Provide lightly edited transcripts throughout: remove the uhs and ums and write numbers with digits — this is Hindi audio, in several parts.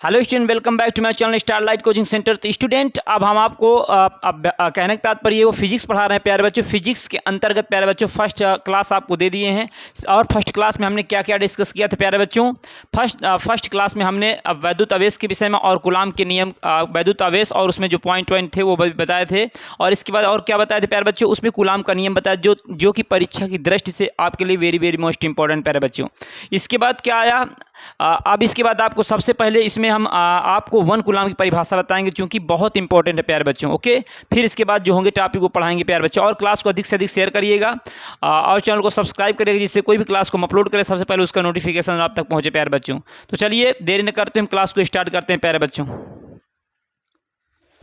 Hello student, welcome back to my channel starlight coaching centre. तो स्टूडेंट, अब हम आपको कहने का तात्पर्य वो फिजिक्स पढ़ा रहे हैं प्यारे बच्चों। फिजिक्स के अंतर्गत प्यारे बच्चों फर्स्ट क्लास आपको दे दिए हैं। और फर्स्ट क्लास में हमने क्या क्या डिस्कस किया था प्यारे बच्चों। फर्स्ट क्लास में हमने वैद्युत आवेश के विषय में और कूलाम के नियम, वैद्युत आवेश और उसमें जो पॉइंट थे वो बताए थे। और इसके बाद और क्या बताए थे प्यारे बच्चों, उसमें कूलाम का नियम बताया जो कि परीक्षा की दृष्टि से आपके लिए वेरी वेरी मोस्ट इंपॉर्टेंट प्यारे बच्चों। इसके बाद क्या आया, अब इसके बाद आपको सबसे पहले इसमें हम आपको वन कूलाम की परिभाषा बताएंगे, क्योंकि बहुत इंपॉर्टेंट है प्यारे बच्चों। ओके, फिर इसके बाद जो होंगे टॉपिक वो पढ़ाएंगे प्यारे बच्चों। और क्लास को अधिक से अधिक शेयर करिएगा और चैनल को सब्सक्राइब करिएगा, जिससे कोई भी क्लास को हम अपलोड करें सबसे पहले उसका नोटिफिकेशन आप तक पहुंचे प्यारे बच्चों। तो चलिए देरी न करते हम क्लास को स्टार्ट करते हैं प्यारे बच्चों।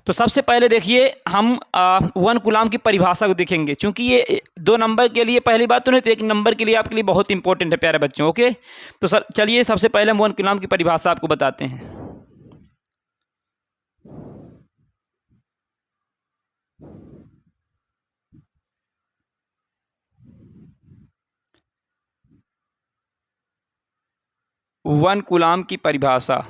तो सबसे पहले देखिए हम वन कूलाम की परिभाषा को देखेंगे, क्योंकि ये 2 नंबर के लिए पहली बात तो नहीं, तो 1 नंबर के लिए आपके लिए बहुत इंपॉर्टेंट है प्यारे बच्चों। ओके, तो सर चलिए सबसे पहले हम वन कूलाम की परिभाषा आपको बताते हैं। वन कूलाम की परिभाषा।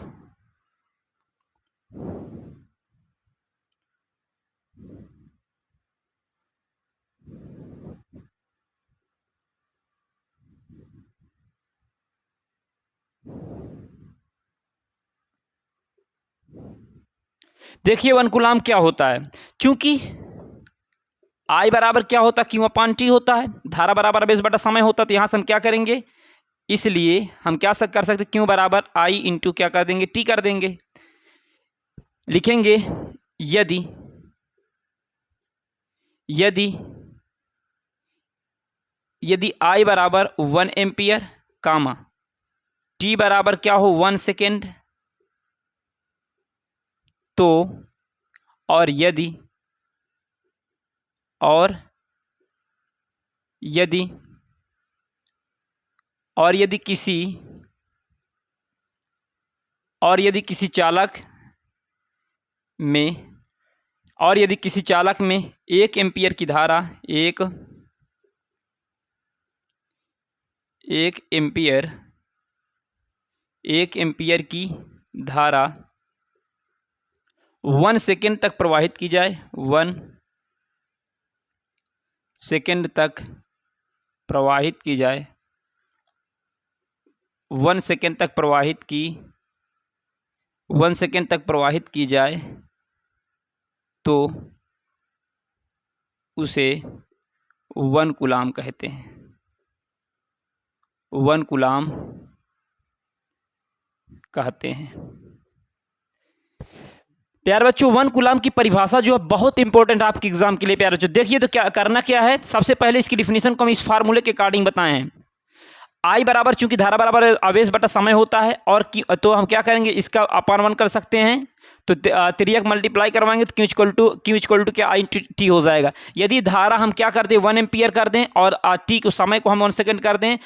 देखिए वन कूलाम क्या होता है, चूंकि आई बराबर क्या होता है, क्यू अपान टी होता है, धारा बराबर आवेश बटा समय होता है। तो यहाँ से हम क्या करेंगे, इसलिए हम क्या कर सकते हैं, क्यू बराबर आई इंटू क्या कर देंगे, टी कर देंगे। लिखेंगे यदि यदि यदि आई बराबर 1 एम्पियर कामा टी बराबर क्या हो 1 सेकेंड, तो और यदि किसी चालक में 1 एम्पियर की धारा, 1 एम्पियर की धारा 1 सेकेंड तक प्रवाहित की जाए, 1 सेकेंड तक प्रवाहित की जाए, 1 सेकेंड तक प्रवाहित की जाए, तो उसे वन कूलाम कहते हैं। वन कूलाम कहते हैं प्यारे बच्चों। वन कूलाम की परिभाषा जो है बहुत इंपॉर्टेंट है आपके एग्जाम के लिए प्यारे बच्चों। देखिए तो क्या करना क्या है, सबसे पहले इसकी डिफिनीशन को हम इस फार्मूले के अकॉर्डिंग बताए हैं। आई बराबर चूंकि धारा बराबर आवेश बटा समय होता है, और तो हम क्या करेंगे, इसका अपान 1 कर सकते हैं। तो 3 मल्टीप्लाई करवाएंगे तो क्यू इक्वल टू क्या आई टी हो जाएगा। यदि धारा हम क्या कर दें 1 एम्पियर कर दें और टी को समय को हम 1 सेकेंड कर दें,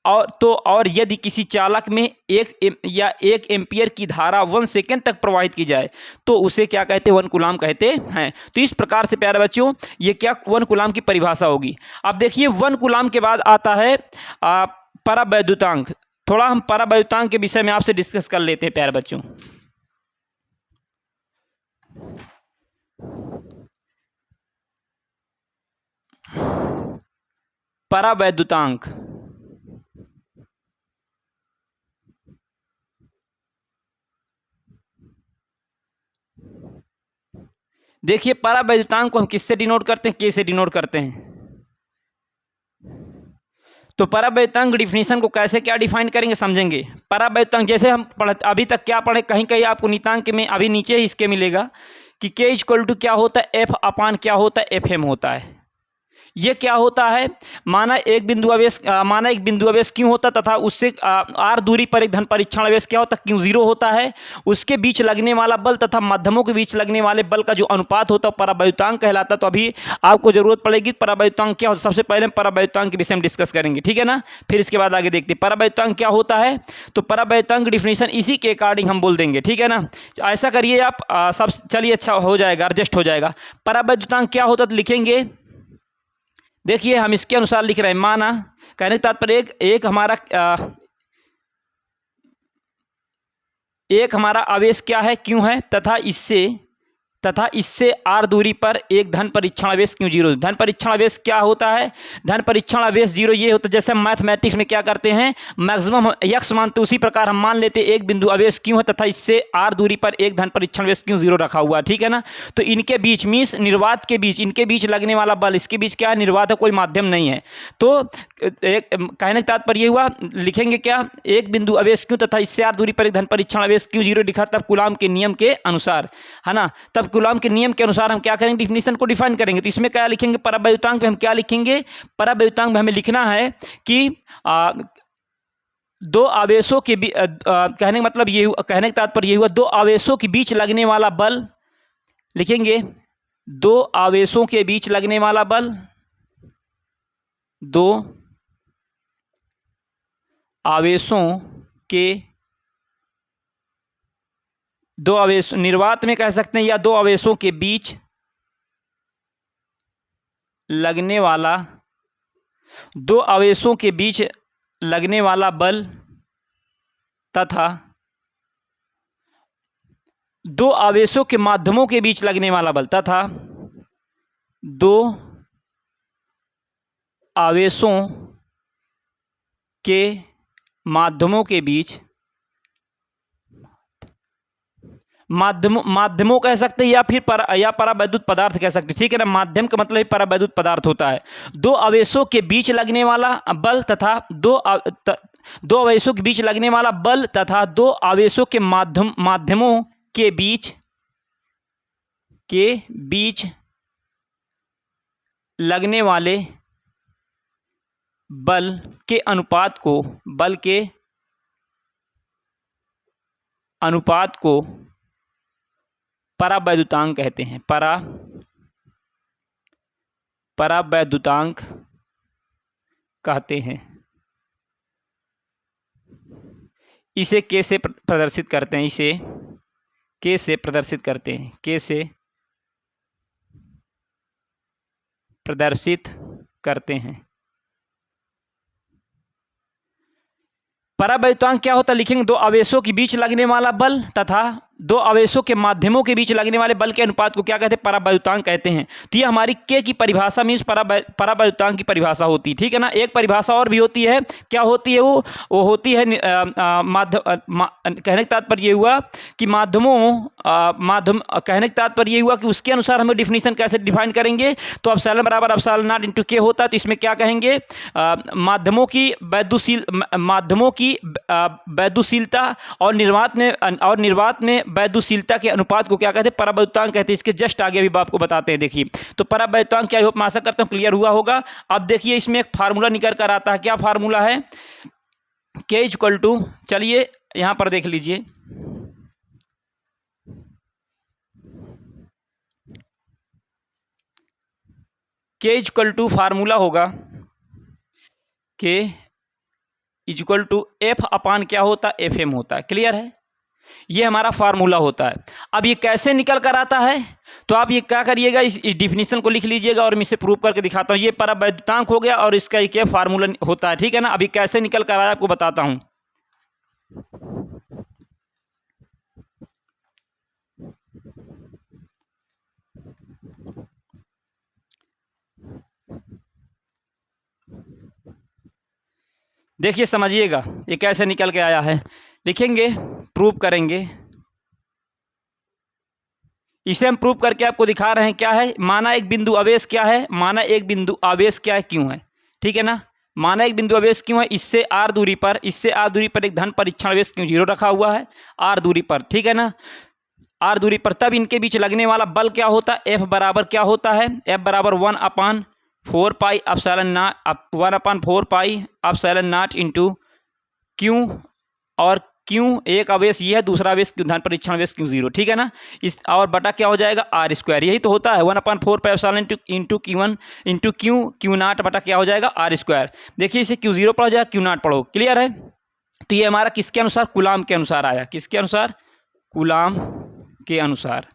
और यदि किसी चालक में 1 एम्पियर की धारा 1 सेकेंड तक प्रवाहित की जाए, तो उसे क्या कहते हैं, वन कूलाम कहते हैं। तो इस प्रकार से प्यारे बच्चों ये क्या वन कूलाम की परिभाषा होगी। अब देखिए वन कूलाम के बाद आता है परावैद्युतांक। थोड़ा हम परावैद्युतांक के विषय में आपसे डिस्कस कर लेते हैं प्यारे बच्चों। परावैद्युतांक देखिए, परावैद्युतांक को हम किससे डिनोट करते हैं, के से डिनोट करते हैं। तो परावैद्युतांक डिफिनीशन को कैसे क्या डिफाइन करेंगे समझेंगे। परावैद्युतांक जैसे हम अभी तक क्या पढ़े, कहीं कहीं आपको नीतांक में अभी नीचे ही इसके मिलेगा कि के इक्वल टू क्या होता है, एफ अपान क्या होता है, एफ एम होता है। ये क्या होता है, माना एक बिंदु आवेश क्यों होता तथा उससे आर दूरी पर एक धन परीक्षण आवेश क्या होता, क्यों 0 होता है। उसके बीच लगने वाला बल तथा माध्यमों के बीच लगने वाले बल का जो अनुपात होता है परावैद्युतांक कहलाता। तो अभी आपको जरूरत पड़ेगी परावैद्युतांक क्या होता है। सबसे पहले हम परावैद्युतांक के विषय में डिस्कस करेंगे, ठीक है ना। फिर इसके बाद आगे देखते हैं परावैद्युतांक क्या होता है। तो परावैद्युतांक डिफिनीशन इसी के अकॉर्डिंग हम बोल देंगे, ठीक है ना। ऐसा करिए आप सब, चलिए अच्छा हो जाएगा, एडजस्ट हो जाएगा। परावैद्युतांक क्या होता है तो लिखेंगे, देखिए हम इसके अनुसार लिख रहे हैं। माना कहने का तात्पर्य एक हमारा एक हमारा आवेश क्या है, क्यों है, तथा इससे r दूरी पर एक धन परीक्षण आवेश क्यों 0। धन परीक्षण आवेश क्या होता है, धन परीक्षण आवेश 0 ये होता है, जैसे हम मैथमेटिक्स में क्या करते हैं, मैक्सिमम x मानते, उसी प्रकार हम मान लेते एक बिंदु आवेश क्यों है तथा इससे r दूरी पर एक धन परीक्षण आवेश क्यों 0 रखा हुआ है, ठीक है ना। तो इनके बीच मीन्स निर्वात के बीच, इनके बीच लगने वाला बल, इसके बीच क्या है, निर्वात है, कोई माध्यम नहीं है। तो एक कहने का तात्पर्य हुआ, लिखेंगे क्या, एक बिंदु आवेश क्यों तथा इससे r दूरी पर एक धन परीक्षण आवेश क्यों 0 लिखा, तब कूलाम के नियम के अनुसार, है ना, तब कूलाम के नियम के अनुसार हम क्या करेंगे, डिफिनीशन को डिफाइन करेंगे। तो इसमें क्या लिखेंगे, परावैद्युतांक में हम क्या लिखेंगे, परावैद्युतांक में हमें लिखना है कि दो आवेशों के कहने का मतलब ये, कहने का तात्पर्य ये हुआ, दो आवेशों के बीच लगने वाला बल, लिखेंगे दो आवेशों के बीच लगने वाला बल, दो आवेशों के, दो आवेश निर्वात में कह सकते हैं, या दो आवेशों के बीच लगने वाला, दो आवेशों के बीच लगने वाला बल तथा दो आवेशों के माध्यमों के बीच लगने वाला बल, तथा दो आवेशों के माध्यमों के बीच, माध्यमों कह सकते हैं, या फिर परावैद्युत पदार्थ कह सकते हैं, ठीक है ना। माध्यम का मतलब परावैद्युत पदार्थ होता है। दो आवेशों के बीच लगने वाला बल तथा दो आवेशों के बीच लगने वाला बल तथा दो आवेशों के माध्यमों के बीच लगने वाले बल के अनुपात को परावैद्युतांक कहते हैं। परावैद्युतांक कहते हैं। इसे कैसे प्रदर्शित करते हैं, इसे कैसे प्रदर्शित करते हैं, कैसे प्रदर्शित करते हैं। परावैद्युतांक क्या होता है, लिखेंगे दो आवेशों के बीच लगने वाला बल तथा दो आवेशों के माध्यमों के बीच लगने वाले बल के अनुपात को क्या कहते हैं, परावैद्युतांक कहते हैं। तो ये हमारी के की परिभाषा मीन्स परावैद्युतांक की परिभाषा होती है, ठीक है ना। एक परिभाषा और भी होती है, क्या होती है वो होती है कहने का तात्पर्य ये हुआ कि कहने का तात्पर्य ये हुआ कि उसके अनुसार हमें डिफिनीशन कैसे डिफाइन करेंगे। तो एप्सिलॉन बराबर एप्सिलॉन नॉट इनटू के होता है। तो इसमें क्या कहेंगे, माध्यमों की वैद्युशीलता और निर्वात में वैद्युशीलता के अनुपात को क्या कहते हैं, परावैद्युतांक कहते हैं। इसके जस्ट आगे अभी आपको बताते हैं। देखिए तो परावैद्युतांक क्या, मैं आशा करता हूं क्लियर हुआ होगा। अब देखिए इसमें एक फार्मूला निकल कर आता है। क्या फार्मूला है, के इक्वल टू, चलिए यहां पर देख लीजिए, के इक्वल टू फार्मूला होगा, के इक्वल टू एफ अपान क्या होता है, एफ एम होता है। क्लियर है, ये हमारा फार्मूला होता है। अब ये कैसे निकल कर आता है, तो आप ये क्या करिएगा, इस डिफिनीशन को लिख लीजिएगा और मैं इसे प्रूव करके दिखाता हूँ। ये परावैद्युतांक हो गया और इसका क्या फार्मूला होता है, ठीक है ना। अभी कैसे निकल कर आया आपको बताता हूँ। देखिए समझिएगा ये कैसे निकल के आया है, लिखेंगे, प्रूव करेंगे। इसे हम प्रूव करके आपको दिखा रहे हैं। क्या है, माना एक बिंदु आवेश क्या है, माना एक बिंदु आवेश क्या है, क्यों है, ठीक है ना। माना एक बिंदु आवेश क्यों है, इससे आर दूरी पर एक धन परीक्षण आवेश क्यों 0 रखा हुआ है, आर दूरी पर, ठीक है ना, आर दूरी पर। तब इनके बीच लगने वाला बल क्या होता है, एफ बराबर क्या होता है, एफ बराबर 1/4 पाई एप्सिलॉन नॉट इंटू क्यों, और क्यों एक आवेश ये है, दूसरा आवेश धन परीक्षण आवेश क्यों 0, ठीक है ना। इस और बटा क्या हो जाएगा, आर स्क्वायर, यही तो होता है 1/4 pi epsilon into Q1 into q not बटा क्या हो जाएगा, आर स्क्वायर। देखिए इसे Q0 पढ़ो जाएगा, Q नॉट पढ़ो। क्लियर है, तो ये हमारा किसके अनुसार, कूलाम के अनुसार आया। किसके अनुसार, कूलाम के अनुसार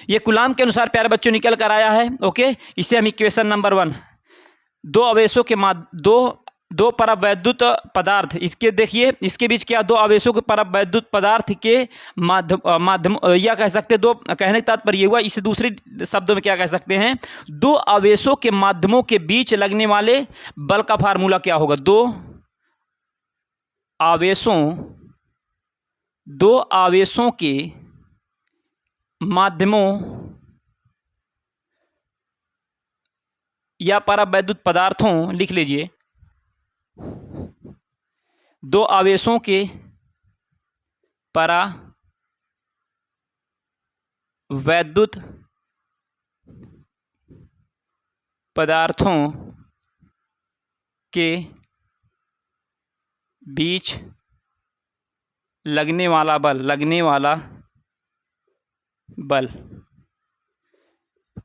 ये कूलाम के अनुसार प्यारे बच्चों निकल कर आया है। ओके, इसे हम इक्वेशन नंबर 1, दो दो परावैद्युत पदार्थ, इसके देखिए इसके बीच क्या, दो आवेशों के परावैद्युत पदार्थ के माध्यम या कह सकते हैं, दो कहने का तात्पर्य हुआ, इसे दूसरे शब्दों में क्या कह सकते हैं, दो आवेशों के माध्यमों के बीच लगने वाले बल का फार्मूला क्या होगा। दो आवेशों के माध्यमों या परावैद्युत पदार्थों, लिख लीजिए, दो आवेशों के परावैद्युत पदार्थों के बीच लगने वाला बल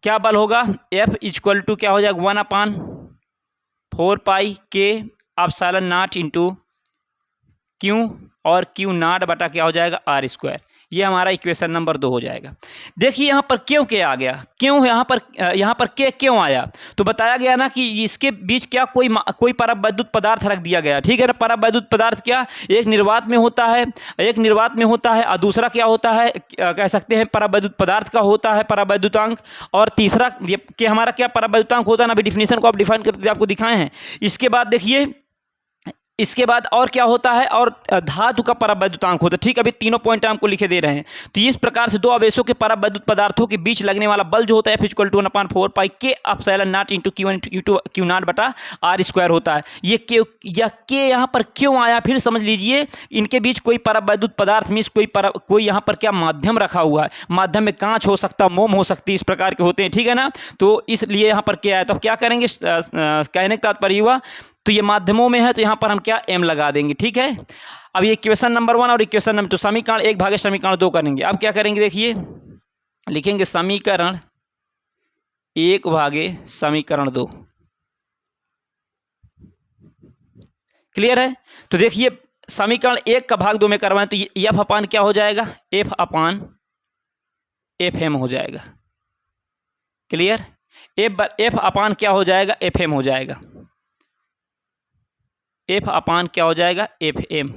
क्या बल होगा। F इक्वल टू क्या हो जाएगा, 1/4 के एप्सिलॉन नॉट इंटू क्यू, और क्यू नॉट बटा क्या हो जाएगा, R स्क्वायर। ये हमारा इक्वेशन नंबर 2 हो जाएगा। देखिए यहाँ पर क्यों के आ गया, क्यों यहाँ पर के क्यों आया, तो बताया गया ना कि इसके बीच क्या कोई परावैद्युत पदार्थ रख दिया गया, ठीक है ना। परावैद्युत पदार्थ क्या, एक निर्वात में होता है, और दूसरा क्या होता है, कह सकते हैं परावैद्युत पदार्थ का होता है परावैद्युतांक, और तीसरा कि हमारा क्या परावैद्युतांक होता है ना। अभी डिफिनेशन को आप डिफाइन करके आपको दिखाए हैं। इसके बाद और क्या होता है, और धातु का परावैद्युतांक होता है, ठीक। अभी तीनों पॉइंट हमको लिखे दे रहे हैं। तो इस प्रकार से दो आवेशों के परावैद्युत पदार्थों के बीच लगने वाला बल जो होता है F इक्वल टू 1/4 के epsilon not into Q1 into q not बटा R स्क्वायर होता है। ये के यहाँ पर क्यों आया, फिर समझ लीजिए। इनके बीच कोई परावैद्युत पदार्थ मीन्स कोई यहाँ पर क्या माध्यम रखा हुआ है। माध्यम में कांच हो सकता, मोम हो सकती, इस प्रकार के होते हैं, ठीक है ना। तो इसलिए यहाँ पर क्या आया, तो क्या करेंगे, कहने का तात्पर्य हुआ, तो ये माध्यमों में है, तो यहाँ पर हम क्या m लगा देंगे, ठीक है। अब ये इक्वेशन नंबर 1 और इक्वेशन नंबर 2, समीकरण 1 भागे समीकरण 2 करेंगे। अब क्या करेंगे, देखिए लिखेंगे समीकरण 1 भागे समीकरण 2, क्लियर है। तो देखिए समीकरण 1 का भाग 2 में करवाएं तो ये F अपान क्या हो जाएगा, F अपान FM हो जाएगा, क्लियर। F अपान क्या हो जाएगा, FM हो जाएगा। F अपान क्या हो जाएगा, FM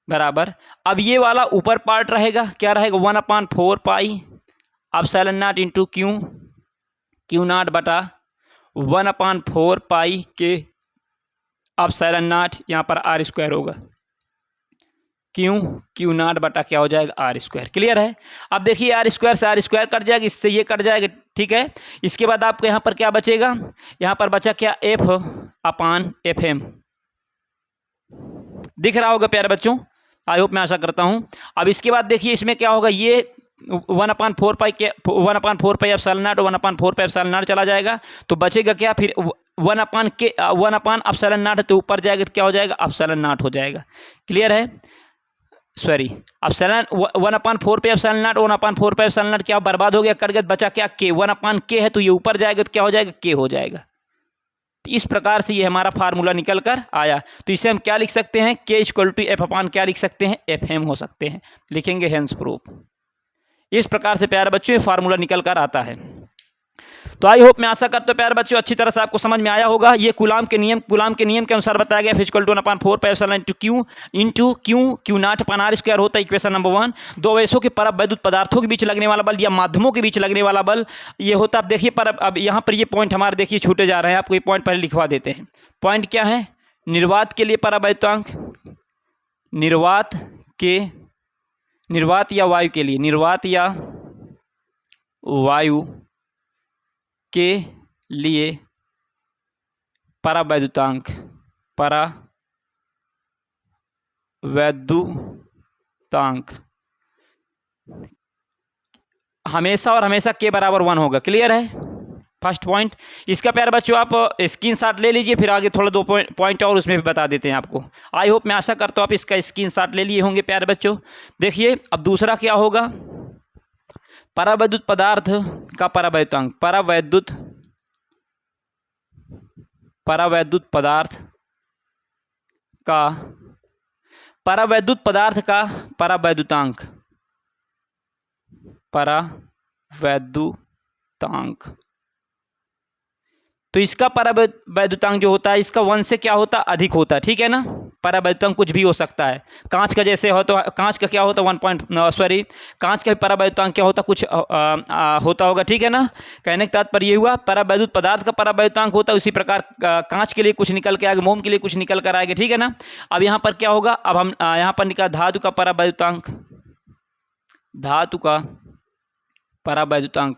बराबर। अब ये वाला ऊपर पार्ट रहेगा, क्या रहेगा, 1/4 epsilon not into q not बटा 1/4 के एप्सिलॉन नॉट, यहाँ पर R स्क्वायर होगा, क्यू नॉट बटा क्या हो जाएगा, R स्क्वायर, क्लियर है। अब देखिए R स्क्वायर से R स्क्वायर कट जाएगा, इससे ये कट जाएगा, ठीक है। इसके बाद आपको यहाँ पर क्या बचेगा, यहाँ पर बचा क्या, F अपान FM, दिख रहा होगा प्यारे बच्चों, आई होप, मैं आशा करता हूँ। अब इसके बाद देखिए इसमें क्या होगा, ये 1/4 एप्सिलॉन नॉट 1/4 एप्सिलॉन नॉट चला जाएगा, तो बचेगा क्या, फिर 1/1 एप्सिलॉन नॉट, तो ऊपर जाएगा तो क्या हो जाएगा, एप्सिलॉन नॉट हो जाएगा, क्लियर है। Sorry, epsilon 1/4 epsilon not 1/4 epsilon not क्या बर्बाद हो गया, कट गया, बचा क्या, के 1/k है, तो ये ऊपर जाएगा तो क्या हो जाएगा, के हो जाएगा। इस प्रकार से ये हमारा फार्मूला निकल कर आया। तो इसे हम क्या लिख सकते हैं, के इक्वल टू F अपान क्या लिख सकते हैं, FM हो सकते हैं, लिखेंगे हेंस प्रूफ। इस प्रकार से प्यारे बच्चों ये फार्मूला निकल कर आता है। तो आई होप, मैं आशा करता हूँ प्यारे बच्चों अच्छी तरह से आपको समझ में आया होगा। ये कूलाम के नियम के अनुसार बताया गया, F equal to 1/4 epsilon into q naught upon R square होता है इक्वेशन नंबर 1। दो आवेशों के परावैद्युत पदार्थों के बीच लगने वाला बल या माध्यमों के बीच लगने वाला बल ये होता है। अब देखिए अब यहाँ पर ये पॉइंट हमारे देखिए छूटे जा रहे हैं, आपको ये पॉइंट पहले लिखवा देते हैं। पॉइंट क्या है, निर्वात के लिए परावैद्युतांक, निर्वात या वायु के लिए, निर्वात या वायु के लिए परावैद्युतांक हमेशा और हमेशा के बराबर 1 होगा, क्लियर है। फर्स्ट पॉइंट इसका प्यारे बच्चों आप स्क्रीनशॉट ले लीजिए, फिर आगे थोड़ा 2 पॉइंट और उसमें भी बता देते हैं आपको। आई होप, मैं आशा करता हूँ आप इसका स्क्रीनशॉट ले लिए होंगे प्यारे बच्चों। देखिए अब दूसरा क्या होगा, परावैद्युत पदार्थ का परावैद्युतांक, परावैद्युत पदार्थ का परावैद्युतांक, तो इसका परावैद्युतांक जो होता है इसका 1 से क्या होता है, अधिक होता है, ठीक है ना। परावैद्युतांक कुछ भी हो सकता है, कांच का जैसे हो तो कांच का क्या होता है कांच का परावैद्युतांक क्या होता, कुछ होता होगा, ठीक है ना। कहने का तात्पर्य ये हुआ परावैद्युत पदार्थ का परावैद्युतांक होता है, उसी प्रकार कांच के लिए कुछ निकल के आएगा, मोम के लिए कुछ निकल कर आएगा, ठीक है ना। अब यहाँ पर क्या होगा, अब हम यहाँ पर निकाल धातु का परावैद्युतांक, धातु का परावैद्युतांक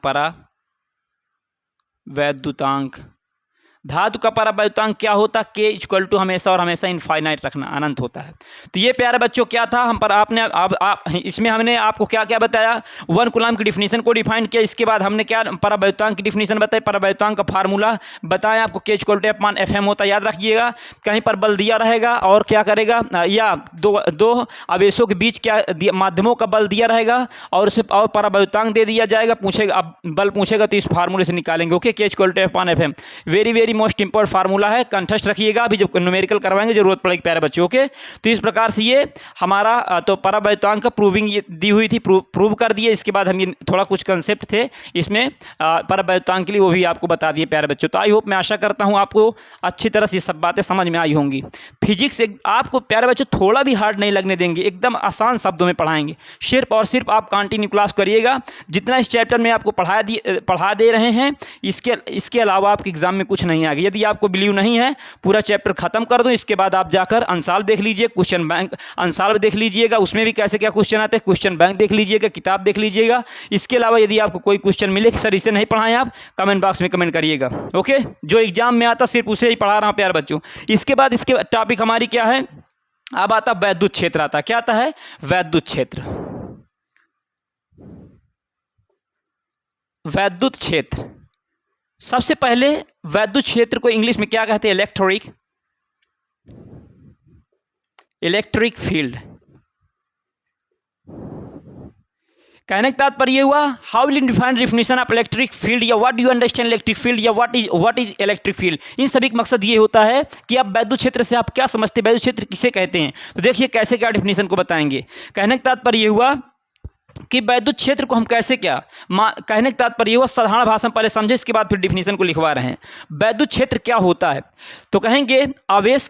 धातु का परावैद्युतांक क्या होता, K इक्वल टू हमेशा और हमेशा इनफाइनाइट रखना, अनंत होता है। तो ये प्यारे बच्चों क्या था, हम पर आपने आप इसमें हमने आपको क्या क्या बताया, 1 कूलम की डिफिनीशन को डिफाइन किया, इसके बाद हमने क्या परावैद्युतांक की डिफिनीशन बताई, परावैद्युतांक का फार्मूला बताया आपको, K इक्वल टू F/m होता है, याद रखिएगा। कहीं पर बल दिया रहेगा और क्या करेगा, या दो आवेशों के बीच क्या माध्यमों का बल दिया रहेगा और उसे और परावैद्युतांक दे दिया जाएगा, पूछेगा अब बल पूछेगा तो इस फार्मूले से निकालेंगे। Okay, K equal to F/m very most important formula है, कंठस्थ रखिएगा, अभी जब न्यूमेरिकल करवाएंगे जरूरत पड़ेगी प्यारे बच्चों के। तो इस प्रकार से ये हमारा तो परावैद्युतांक का प्रूविंग ये दी हुई थी, प्रूव कर दिए। इसके बाद हम ये थोड़ा कुछ कंसेप्ट थे इसमें परावैद्युतांक के लिए, वो भी आपको बता दिए प्यारे बच्चों। तो आई होप, मैं आशा करता हूँ आपको अच्छी तरह से ये सब बातें समझ में आई होंगी। फिजिक्स आपको प्यारे बच्चों थोड़ा भी हार्ड नहीं लगने देंगे, एकदम आसान शब्दों में पढ़ाएंगे, सिर्फ और सिर्फ आप कंटिन्यू क्लास करिएगा। जितना इस चैप्टर में आपको पढ़ा दे रहे हैं, इसके अलावा आपके एग्जाम में कुछ नहीं आएगा। यदि आपको बिलीव नहीं है, पूरा चैप्टर खत्म कर दो, इसके बाद आप जाकर अंसाल देख लीजिए, क्वेश्चन बैंक अंसाल देख लीजिएगा, उसमें भी कैसे क्या क्वेश्चन आते हैं, क्वेश्चन बैंक देख लीजिएगा, किताब देख लीजिएगा। इसके अलावा यदि आपको कोई क्वेश्चन मिले कि सर इसे नहीं पढ़ाएं, आप कमेंट बॉक्स में कमेंट करिएगा। ओके, जो एग्जाम में आता सिर्फ उसे ही पढ़ा रहा हूं प्यारे बच्चों। इसके बाद इसके टॉपिक हमारी क्या है, अब आता वैद्युत क्षेत्र आता, क्या आता है, वैद्युत क्षेत्र। वैद्युत क्षेत्र, सबसे पहले वैद्युत क्षेत्र को इंग्लिश में क्या कहते हैं, इलेक्ट्रिक फील्ड। कहने का तात्पर्य हुआ, how will define definition of electric field, या what do you understand electric field, या व्हाट इज इलेक्ट्रिक फील्ड। इन सभी का मकसद ये होता है कि आप वैद्युत क्षेत्र से आप क्या समझते हैं, वैद्युत क्षेत्र किसे कहते हैं। तो देखिए कैसे क्या डेफिनेशन को बताएंगे। कहने का तात्पर्य हुआ कि वैद्युत क्षेत्र को हम कैसे क्या कहने का तात्पर्य हुआ, साधारण भाषा में पहले समझे, इसके बाद फिर डिफिनेशन को लिखवा रहे हैं। वैद्युत क्षेत्र क्या होता है, तो कहेंगे आवेश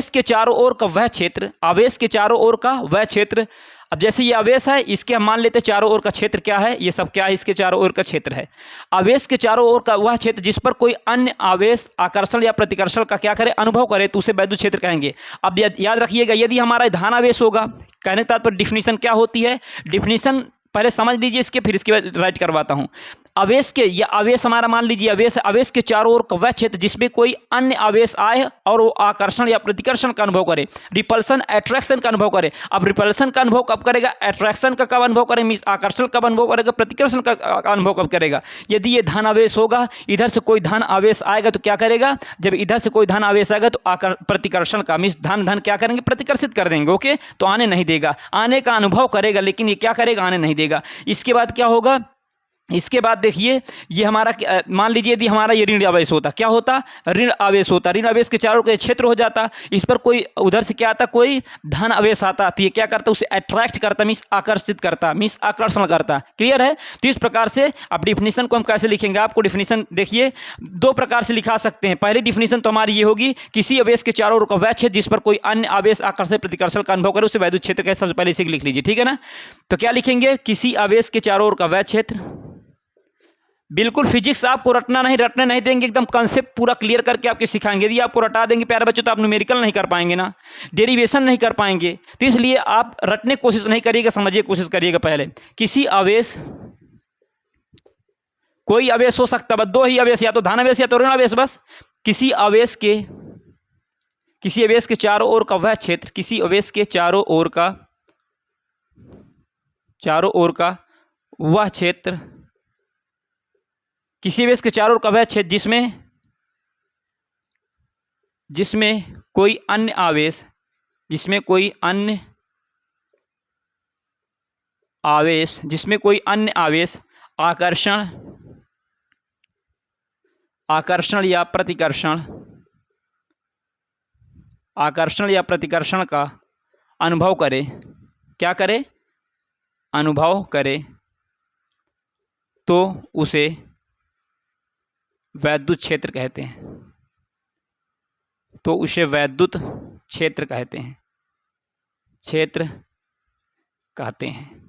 के चारों ओर का वह क्षेत्र, आवेश के चारों ओर का वह क्षेत्र। अब जैसे ये आवेश है, इसके हम मान लेते हैं चारों ओर का क्षेत्र क्या है, ये सब क्या है, इसके चारों ओर का क्षेत्र है। आवेश के चारों ओर का वह क्षेत्र जिस पर कोई अन्य आवेश आकर्षण या प्रतिकर्षण का क्या करे, अनुभव करे, तो उसे वैद्युत क्षेत्र कहेंगे। अब याद रखिएगा, यदि हमारा धन आवेश होगा, कहने का तात्पर्य डिफिनीशन क्या होती है, डिफिनीशन पहले समझ लीजिए इसके, फिर इसके बाद राइट करवाता हूं। आवेश के, या आवेश हमारा मान लीजिए आवेश के चारों ओर का वह क्षेत्र जिसमें कोई अन्य आवेश आए और वो आकर्षण या प्रतिकर्षण का अनुभव करे, रिपल्सन अट्रैक्शन का अनुभव करे। अब रिपल्सन का अनुभव कब करेगा, अट्रैक्शन का कब अनुभव करे, मीन्स आकर्षण कब अनुभव करेगा, प्रतिकर्षण का अनुभव कब करेगा। यदि ये धन आवेश होगा, इधर से कोई धन आवेश आएगा तो क्या करेगा, जब इधर से कोई धन आवेश आएगा तो प्रतिकर्षण का मीन्स धन क्या करेंगे, प्रतिकर्षित कर देंगे। ओके, तो आने नहीं देगा, आने का अनुभव करेगा लेकिन ये क्या करेगा, आने नहीं देगा। इसके बाद क्या होगा, इसके बाद देखिए, ये हमारा मान लीजिए यदि हमारा ये ऋण आवेश होता, क्या होता, ऋण आवेश होता, ऋण आवेश के चारों के क्षेत्र हो जाता, इस पर कोई उधर से क्या आता, कोई धन आवेश आता, तो ये क्या करता, उसे अट्रैक्ट करता, मीन्स आकर्षित करता, मीन्स आकर्षण करता। क्लियर है। तो इस प्रकार से अब डिफिनीशन को हम कैसे लिखेंगे, आपको डिफिनीशन देखिए 2 प्रकार से लिखा सकते हैं। पहली डिफिनीशन तो हमारी ये होगी, किसी आवेश के चारों ओर का वह क्षेत्र जिस पर कोई अन्य आवेश आकर्षण प्रतिकर्षण का अनुभव करे, उसे वैद्युत क्षेत्र कहते हैं। सबसे पहले इसे लिख लीजिए, ठीक है ना। तो क्या लिखेंगे, किसी आवेश के चारों ओर का वह क्षेत्र। बिल्कुल फिजिक्स आपको रटने नहीं देंगे, एकदम कंसेप्ट पूरा क्लियर करके आपके सिखाएंगे। यदि आपको रटा देंगे प्यारे बच्चों तो आप न्यूमेरिकल नहीं कर पाएंगे ना, डेरिवेशन नहीं कर पाएंगे। तो इसलिए आप रटने की कोशिश नहीं करिएगा, समझिए कोशिश करिएगा। पहले किसी आवेश, कोई आवेश हो सकता है, 2 ही आवेश, या तो धन आवेश या तो ऋण आवेश, बस किसी आवेश के चारों ओर का वह क्षेत्र, किसी आवेश के चारों ओर का वह क्षेत्र, किसी आवेश के चारों ओर का वह क्षेत्र जिसमें कोई अन्य आवेश आकर्षण या प्रतिकर्षण का अनुभव करे, क्या करे, अनुभव करे, तो उसे वैद्युत क्षेत्र कहते हैं, तो उसे वैद्युत क्षेत्र कहते हैं, क्षेत्र कहते हैं।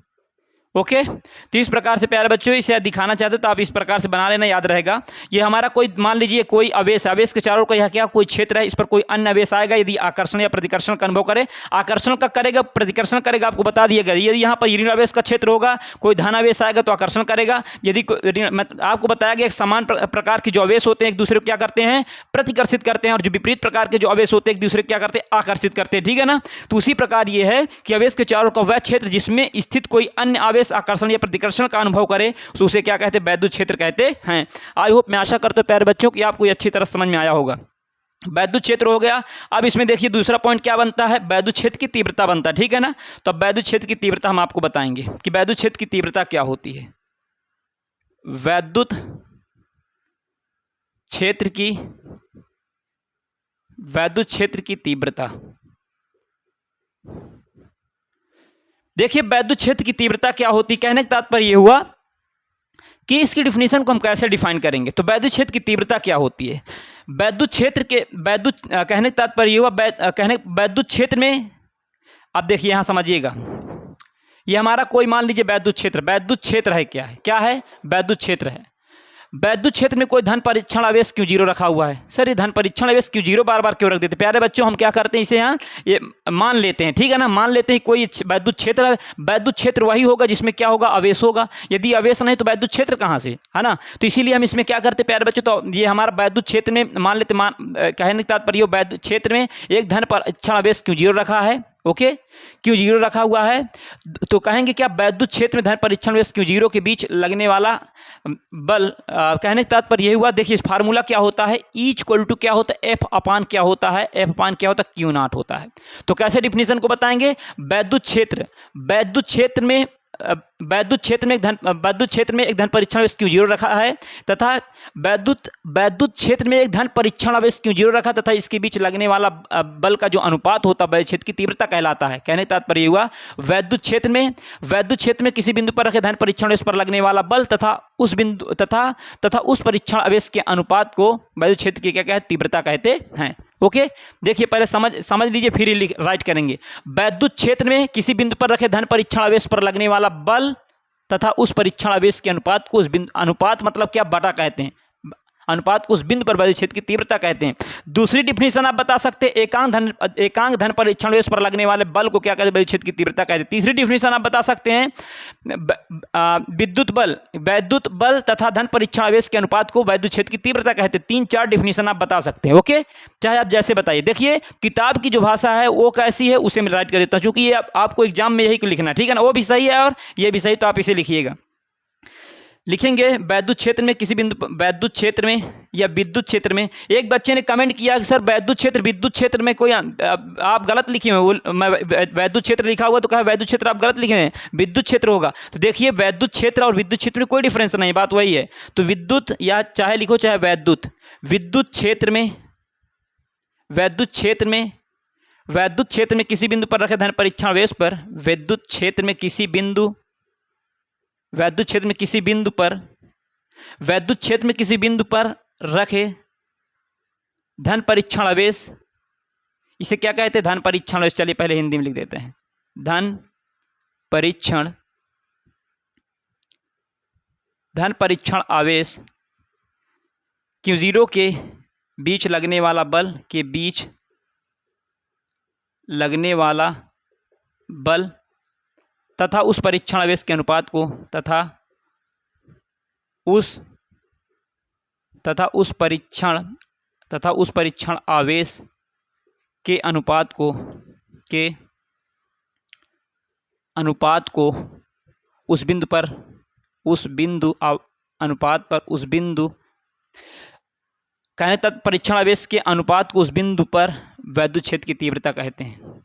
ओके, तो इस प्रकार से प्यारे बच्चों इसे दिखाना चाहते तो आप इस प्रकार से बना लेना, याद रहेगा। ये हमारा कोई, मान लीजिए कोई आवेश, आवेश के चारों का यह क्या कोई क्षेत्र है, इस पर कोई अन्य आवेश आएगा, यदि आकर्षण या प्रतिकर्षण का अनुभव करे, आकर्षण का करेगा, प्रतिकर्षण करेगा, आपको बता दिया गया। यदि यहाँ पर ऋण आवेश का क्षेत्र होगा, कोई धन आवेश आएगा तो आकर्षण करेगा। यदि आपको बताया गया समान प्रकार के जो आवेश होते हैं एक दूसरे को क्या करते हैं, प्रतिकर्षित करते हैं, और जो विपरीत प्रकार के जो आवेश होते हैं एक दूसरे को क्या करते हैं, आकर्षित करते हैं। ठीक है ना। तो उसी प्रकार ये है कि आवेश के चारों का वह क्षेत्र जिसमें स्थित कोई अन्य आवेश आकर्षण या प्रतिकर्षण का अनुभव करे, तो उसे क्या कहते हैं, वैद्युत क्षेत्र कहते हैं। आई होप, मैं आशा करता हूं प्यारे बच्चों कि आपको अच्छी तरह समझ में आया होगा। वैद्युत क्षेत्र हो गया। अब इसमें देखिए दूसरा पॉइंट क्या बनता है, वैद्युत क्षेत्र की तीव्रता बनता है। ठीक है ना। तो अब वैद्युत क्षेत्र की तीव्रता हम आपको बताएंगे कि वैद्युत क्षेत्र की तीव्रता क्या होती है। वैद्युत क्षेत्र की तीव्रता, देखिए वैद्युत क्षेत्र की तीव्रता क्या होती, कहने का तात्पर्य यह हुआ कि इसकी डिफिनीशन को हम कैसे डिफाइन करेंगे। तो वैद्युत क्षेत्र की तीव्रता क्या होती है, वैद्युत क्षेत्र के कहने का तात्पर्य यह हुआ, वैद्युत क्षेत्र में, अब देखिए यहां समझिएगा, ये हमारा कोई मान लीजिए वैद्युत क्षेत्र है, क्या है वैद्युत क्षेत्र है। वैद्युत क्षेत्र में कोई धन परीक्षण आवेश क्यों जीरो रखा हुआ है। सर ये धन परीक्षण आवेश क्यों जीरो बार बार क्यों रख देते। प्यारे बच्चों हम क्या करते हैं, इसे यहाँ ये मान लेते हैं। ठीक है ना, मान लेते हैं कोई वैद्युत क्षेत्र है। वैद्युत क्षेत्र वही होगा जिसमें क्या होगा, आवेश होगा। यदि आवेश नहीं तो वैद्युत क्षेत्र कहाँ से, है ना। तो इसीलिए हम इसमें क्या करते हैं प्यारे बच्चों, तो ये हमारा वैद्युत क्षेत्र में मान लेते, कहने का तात्पर्य वैद्युत क्षेत्र में एक धन परीक्षण आवेश क्यों जीरो रखा है। ओके, क्यों जीरो रखा हुआ है, तो कहेंगे क्या, वैद्युत क्षेत्र में धन परीक्षण आवेश क्यों जीरो के बीच लगने वाला बल, कहने का तात्पर्य यही हुआ। देखिए फार्मूला क्या होता है, E = क्या होता है, F अपान क्या होता है, F अपान क्या होता है, Q0 होता है। तो कैसे डिफिनीशन को बताएंगे, वैद्युत क्षेत्र में एक धन परीक्षण आवेश क्यों जीरो रखा है, तथा वैद्युत क्षेत्र में एक धन परीक्षण आवेश क्यों जीरो रखा, तथा इसके बीच लगने वाला बल का जो अनुपात होता है वैद्युत क्षेत्र की तीव्रता कहलाता है। कहने का तात्पर्य हुआ वैद्युत क्षेत्र में किसी बिंदु पर रखे धन परीक्षण आवेश पर लगने वाला बल तथा उस परीक्षण आवेश के अनुपात को वैद्युत क्षेत्र की क्या कहते हैं, तीव्रता कहते हैं। ओके, देखिए पहले समझ लीजिए, फिर राइट करेंगे। वैद्युत क्षेत्र में किसी बिंदु पर रखे धन परीक्षण आवेश पर लगने वाला बल तथा उस परीक्षण आवेश के अनुपात को, अनुपात मतलब क्या, बटा कहते हैं, अनुपात को उस बिंदु पर वैद्युत क्षेत्र की तीव्रता कहते हैं। दूसरी डिफिनीशन आप बता सकते हैं, एकांक धन परीक्षण आवेश पर लगने वाले बल को क्या कहते हैं, वैद्युत क्षेत्र की तीव्रता कहते हैं। तीसरी डिफिनीशन आप बता सकते हैं, वैद्युत बल तथा धन परीक्षण आवेश के अनुपात को वैद्युत क्षेत्र की तीव्रता कहते हैं। 3-4 डिफिनीशन आप बता सकते हैं। ओके, चाहे आप जैसे बताइए। देखिए किताब की जो भाषा है वो कैसी है उसे मैं राइट कर देता हूँ, क्योंकि ये आपको एग्जाम में यही लिखना है। ठीक है ना, वो भी सही है और ये भी सही, तो आप इसे लिखिएगा। लिखेंगे वैद्युत क्षेत्र में किसी बिंदु, वैद्युत क्षेत्र में या विद्युत क्षेत्र में। एक बच्चे ने कमेंट किया कि सर वैद्युत क्षेत्र विद्युत क्षेत्र में कोई, आप गलत लिखे हैं, मैं वैद्युत क्षेत्र लिखा हुआ तो कहा वैद्युत क्षेत्र आप गलत लिखे हैं, विद्युत क्षेत्र होगा। तो देखिए वैद्युत क्षेत्र और विद्युत क्षेत्र में कोई डिफरेंस नहीं, बात वही है। तो विद्युत या चाहे लिखो चाहे विद्युत क्षेत्र में किसी बिंदु पर रखे धन परीक्षण आवेश पर, विद्युत क्षेत्र में किसी बिंदु पर रखे धन परीक्षण आवेश, इसे क्या कहते हैं, धन परीक्षण आवेश। चलिए पहले हिंदी में लिख देते हैं, धन परीक्षण आवेश Q0 के बीच लगने वाला बल तथा उस परीक्षण आवेश के अनुपात को, तथा उस परीक्षण आवेश के अनुपात को उस बिंदु कहने तक परीक्षण आवेश के अनुपात को उस बिंदु पर वैद्युत क्षेत्र की तीव्रता कहते हैं।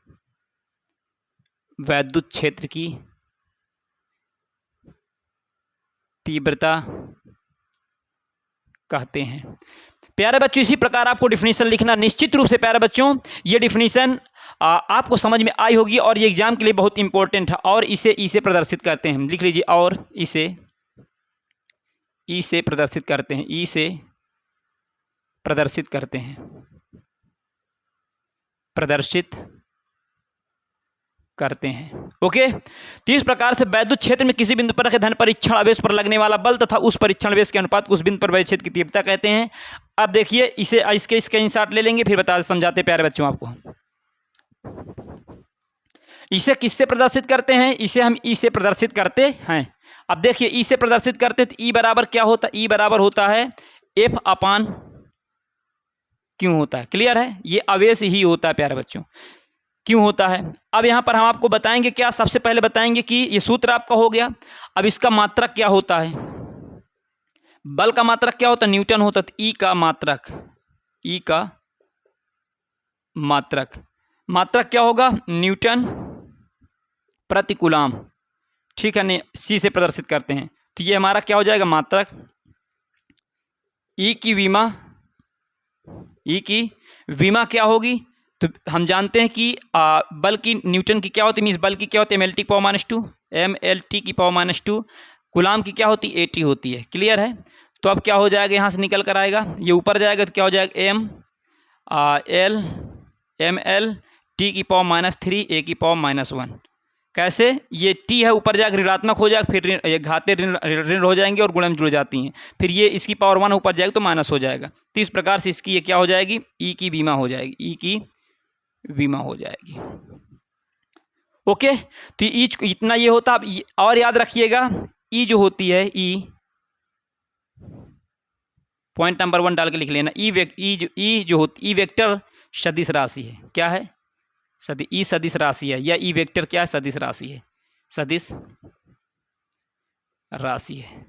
वैद्युत क्षेत्र की तीव्रता कहते हैं। प्यारे बच्चों इसी प्रकार आपको डिफिनीशन लिखना, निश्चित रूप से प्यारे बच्चों ये डिफिनीशन आपको समझ में आई होगी और ये एग्जाम के लिए बहुत इंपॉर्टेंट है। और इसे प्रदर्शित करते हैं, लिख लीजिए, और इसे प्रदर्शित करते हैं, प्रदर्शित करते हैं, प्रदर्शित करते हैं। ओके, तो इस प्रकार से वैद्युत क्षेत्र में किसी बिंदु पर रखे धन परीक्षण आवेश पर लगने वाला बल तथा उस परीक्षण आवेश के अनुपात को उस बिंदु पर वैद्युत क्षेत्र की तीव्रता कहते हैं। अब देखिए इसे इसके स्क्रीनशॉट ले लेंगे, फिर बता समझाते प्यारे बच्चों आपको। इसे किससे प्रदर्शित करते हैं? इसे हम ई से प्रदर्शित करते हैं। अब देखिए ई से प्रदर्शित करते तो ई बराबर क्या होता है? ई बराबर होता है एफ अपान क्यों होता है। क्लियर है? ये आवेश ही होता है प्यारे बच्चों। क्यों होता है? अब यहाँ पर हम आपको बताएंगे क्या, सबसे पहले बताएंगे कि ये सूत्र आपका हो गया। अब इसका मात्रक क्या होता है? बल का मात्रक क्या होता है? न्यूटन होता है। तो ई का मात्रक, ई का मात्रक, मात्रक क्या होगा? न्यूटन प्रति कूलम। ठीक है, नहीं सी से प्रदर्शित करते हैं तो ये हमारा क्या हो जाएगा? मात्रक। ई की विमा, ई की विमा क्या होगी? तो हम जानते हैं कि बल की न्यूटन की क्या होती है, मीन्स बल की क्या होती है? एम एल टी की पावर -2, एम एल टी की पावर -2। कूलम की क्या होती है? AT होती है। क्लियर है? तो अब क्या हो जाएगा? यहाँ से निकल कर आएगा, ये ऊपर जाएगा तो क्या हो जाएगा? एम एल टी की पावर -3 A की पावर -1। कैसे? ये टी है ऊपर जाकर ऋणात्मक हो जाएगा, फिर ये घाते ऋण हो जाएंगे और गुणन जुड़ जाती हैं, फिर ये इसकी पावर 1 ऊपर जाएगी तो माइनस हो जाएगा। तो इस प्रकार से इसकी ये क्या हो जाएगी? ई की विमा हो जाएगी, ई की विमा हो जाएगी। ओके, तो ई इतना ये होता। अब और याद रखिएगा ई जो होती है, ई पॉइंट नंबर 1 डाल के लिख लेना। ई जो होती, ई वेक्टर सदिश राशि है। क्या है? ई सदिश राशि है, या ई वेक्टर क्या है? सदिश राशि है, सदिश राशि है।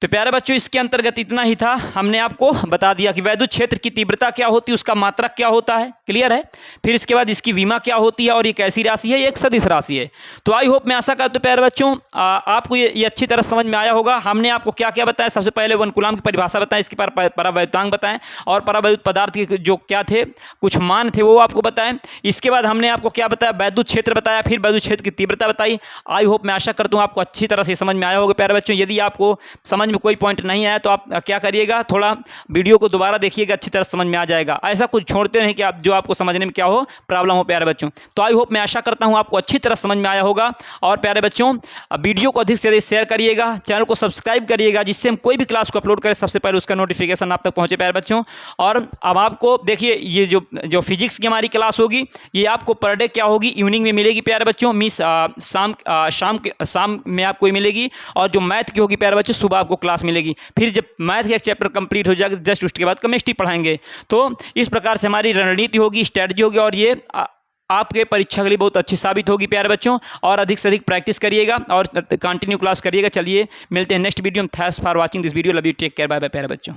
तो प्यारे बच्चों इसके अंतर्गत इतना ही था। हमने आपको बता दिया कि वैद्युत क्षेत्र की तीव्रता क्या होती है, उसका मात्रक क्या होता है। क्लियर है? फिर इसके बाद इसकी विमा क्या होती है और ये कैसी राशि है? ये एक सदिश राशि है। तो आई होप, मैं आशा करता हूं प्यारे बच्चों आपको ये अच्छी तरह समझ में आया होगा। हमने आपको क्या क्या बताया? सबसे पहले 1 कूलम की परिभाषा बताएं, इसके परावैद्युतांक बताएं और परावैद्युत पदार्थ के जो क्या थे, कुछ मान थे, वो आपको बताएं। इसके बाद हमने आपको क्या बताया? वैद्युत क्षेत्र बताया, फिर वैद्युत क्षेत्र की तीव्रता बताई। आई होप, मैं आशा करता हूँ आपको अच्छी तरह से समझ में आया होगा प्यारे बच्चों। यदि आपको समझ में कोई पॉइंट नहीं आया तो आप क्या करिएगा? थोड़ा वीडियो को दोबारा देखिएगा, अच्छी तरह समझ में आ जाएगा। ऐसा कुछ छोड़ते नहीं कि आप जो आपको समझने में क्या हो प्रॉब्लम हो प्यारे बच्चों। तो आई होप, मैं आशा करता हूं आपको अच्छी तरह समझ में आया होगा। और प्यारे बच्चों वीडियो को अधिक से अधिक शेयर करिएगा, चैनल को सब्सक्राइब करिएगा, जिससे हम कोई भी क्लास को अपलोड करें सबसे पहले उसका नोटिफिकेशन आप तक पहुंचे प्यारे बच्चों। और अब आपको देखिए ये जो फिजिक्स की हमारी क्लास होगी, ये आपको पर डे क्या होगी? इवनिंग में मिलेगी प्यारे बच्चों, मीन्स शाम में आपको मिलेगी। और जो मैथ की होगी प्यारे बच्चों, सुबह आपको क्लास मिलेगी। फिर जब मैथ का एक चैप्टर कंप्लीट हो जाएगा, जस्ट उसके बाद केमिस्ट्री पढ़ाएंगे। तो इस प्रकार से हमारी रणनीति होगी, स्ट्रेटजी होगी, और ये आपके परीक्षा के लिए बहुत अच्छी साबित होगी प्यारे बच्चों। और अधिक से अधिक प्रैक्टिस करिएगा और कंटिन्यू क्लास करिएगा। चलिए मिलते हैं नेक्स्ट वीडियो में। Thanks for watching this video. Love you, take care, bye bye प्यारे बच्चों।